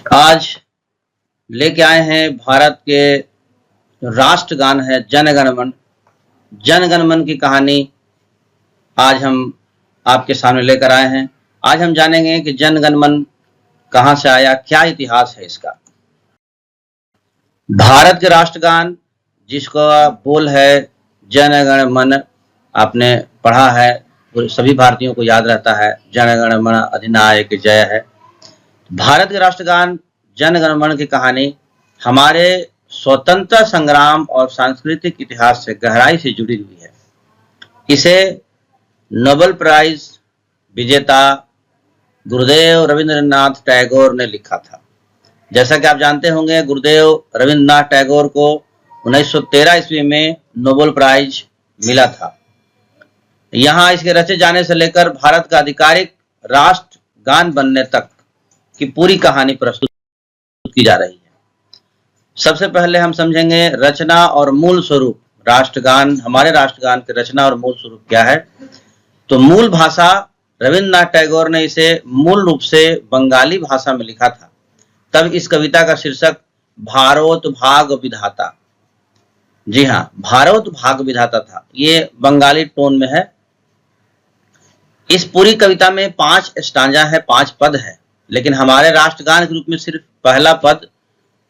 आज लेके आए हैं भारत के राष्ट्रगान है जन गण मन। जन गण मन की कहानी आज हम आपके सामने लेकर आए हैं। आज हम जानेंगे कि जन गण मन कहां से आया, क्या इतिहास है इसका। भारत के राष्ट्रगान जिसका बोल है जन गण मन, आपने पढ़ा है, सभी भारतीयों को याद रहता है, जन गण मन अधिनायक जय है। भारत के राष्ट्रगान जन गण मन की कहानी हमारे स्वतंत्रता संग्राम और सांस्कृतिक इतिहास से गहराई से जुड़ी हुई है। इसे नोबेल प्राइज विजेता गुरुदेव रविंद्रनाथ टैगोर ने लिखा था। जैसा कि आप जानते होंगे, गुरुदेव रविंद्रनाथ टैगोर को 1913 ईस्वी में नोबेल प्राइज मिला था। यहाँ इसके रचे जाने से लेकर भारत का आधिकारिक राष्ट्रगान बनने तक की पूरी कहानी प्रस्तुत की जा रही है। सबसे पहले हम समझेंगे रचना और मूल स्वरूप। राष्ट्रगान, हमारे राष्ट्रगान के रचना और मूल स्वरूप क्या है। तो मूल भाषा, रविंद्रनाथ टैगोर ने इसे मूल रूप से बंगाली भाषा में लिखा था। तब इस कविता का शीर्षक भारोत्भाग विधाता, जी हाँ, भारोत्भाग विधाता था। ये बंगाली टोन में है। इस पूरी कविता में 5 स्टांजा है, 5 पद है, लेकिन हमारे राष्ट्रगान के रूप में सिर्फ पहला पद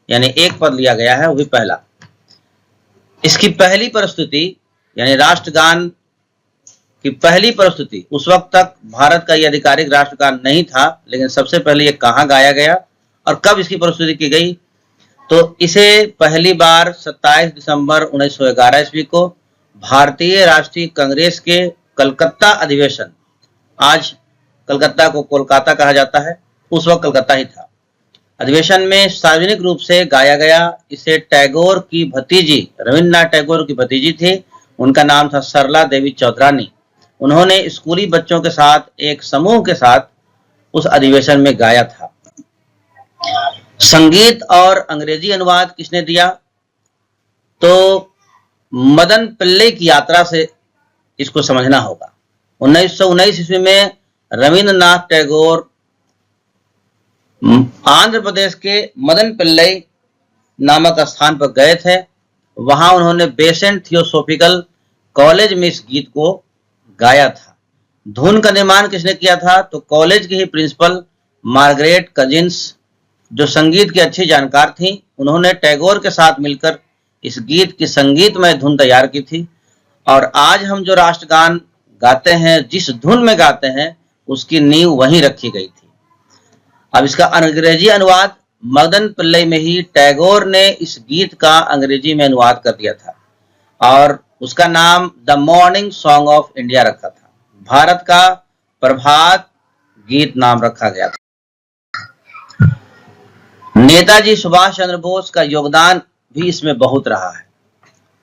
यानी एक पद लिया गया है, वो भी पहला। इसकी पहली प्रस्तुति यानी राष्ट्रगान की पहली प्रस्तुति, उस वक्त तक भारत का यह आधिकारिक राष्ट्रगान नहीं था, लेकिन सबसे पहले ये कहाँ गाया गया और कब इसकी प्रस्तुति की गई। तो इसे पहली बार 27 दिसंबर 1911 ईस्वी को भारतीय राष्ट्रीय कांग्रेस के कलकत्ता अधिवेशन, आज कलकत्ता को कोलकाता कहा जाता है, उस वक्त कलकत्ता ही था, अधिवेशन में सार्वजनिक रूप से गाया गया। इसे टैगोर की भतीजी, रविंद्रनाथ टैगोर की भतीजी थी, उनका नाम था सरला देवी चौधरानी। उन्होंने स्कूली बच्चों के साथ एक समूह के साथ उस अधिवेशन में गाया था। संगीत और अंग्रेजी अनुवाद किसने दिया? तो मदन पिल्लई की यात्रा से इसको समझना होगा। 1919 ईस्वी में रविंद्रनाथ टैगोर आंध्र प्रदेश के मदन पिल्लई नामक स्थान पर गए थे। वहां उन्होंने बेसेंट थियोसॉफिकल कॉलेज में इस गीत को गाया था। धुन का निर्माण किसने किया था? तो कॉलेज की ही प्रिंसिपल मार्गरेट कजिन्स, जो संगीत की अच्छी जानकार थी, उन्होंने टैगोर के साथ मिलकर इस गीत की संगीतमय धुन तैयार की थी। और आज हम जो राष्ट्रगान गाते हैं, जिस धुन में गाते हैं, उसकी नींव वहीं रखी गई थी। अब इसका अंग्रेजी अनुवाद मदन पिल्लई में ही टैगोर ने इस गीत का अंग्रेजी में अनुवाद कर दिया था और उसका नाम the morning song of India रखा था। भारत का प्रभात गीत नाम रखा गया था। नेताजी सुभाष चंद्र बोस का योगदान भी इसमें बहुत रहा है।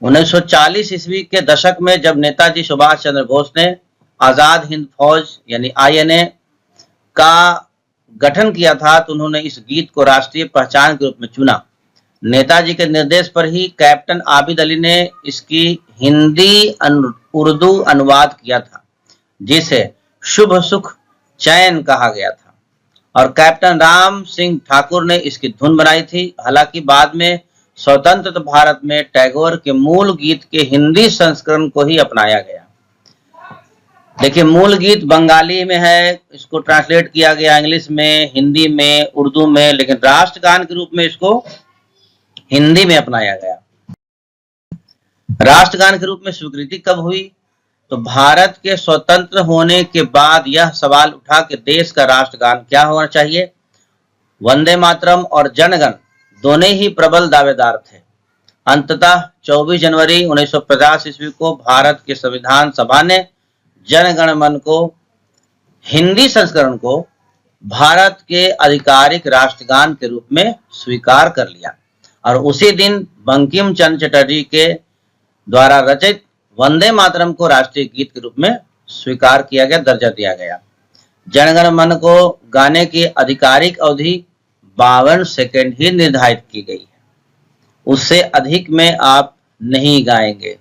1940 ईस्वी के दशक में जब नेताजी सुभाष चंद्र बोस ने आजाद हिंद फौज यानी INA का गठन किया था, तो उन्होंने इस गीत को राष्ट्रीय पहचान के रूप में चुना। नेताजी के निर्देश पर ही कैप्टन आबिद अली ने इसकी हिंदी उर्दू अनुवाद किया था, जिसे शुभ सुख चैन कहा गया था, और कैप्टन राम सिंह ठाकुर ने इसकी धुन बनाई थी। हालांकि बाद में स्वतंत्र भारत में टैगोर के मूल गीत के हिंदी संस्करण को ही अपनाया गया। देखिए, मूल गीत बंगाली में है, इसको ट्रांसलेट किया गया इंग्लिश में, हिंदी में, उर्दू में, लेकिन राष्ट्रगान के रूप में इसको हिंदी में अपनाया गया। राष्ट्रगान के रूप में स्वीकृति कब हुई? तो भारत के स्वतंत्र होने के बाद यह सवाल उठा कि देश का राष्ट्रगान क्या होना चाहिए। वंदे मातरम और जनगण दोनों ही प्रबल दावेदार थे। अंततः 24 जनवरी 1950 ईस्वी को भारत के संविधान सभा ने जन गण मन को, हिंदी संस्करण को, भारत के आधिकारिक राष्ट्रगान के रूप में स्वीकार कर लिया और उसी दिन बंकिम चंद्र चटर्जी के द्वारा रचित वंदे मातरम को राष्ट्रीय गीत के रूप में स्वीकार किया गया, दर्जा दिया गया। जन गण मन को गाने की आधिकारिक अवधि 52 सेकंड ही निर्धारित की गई है, उससे अधिक में आप नहीं गाएंगे।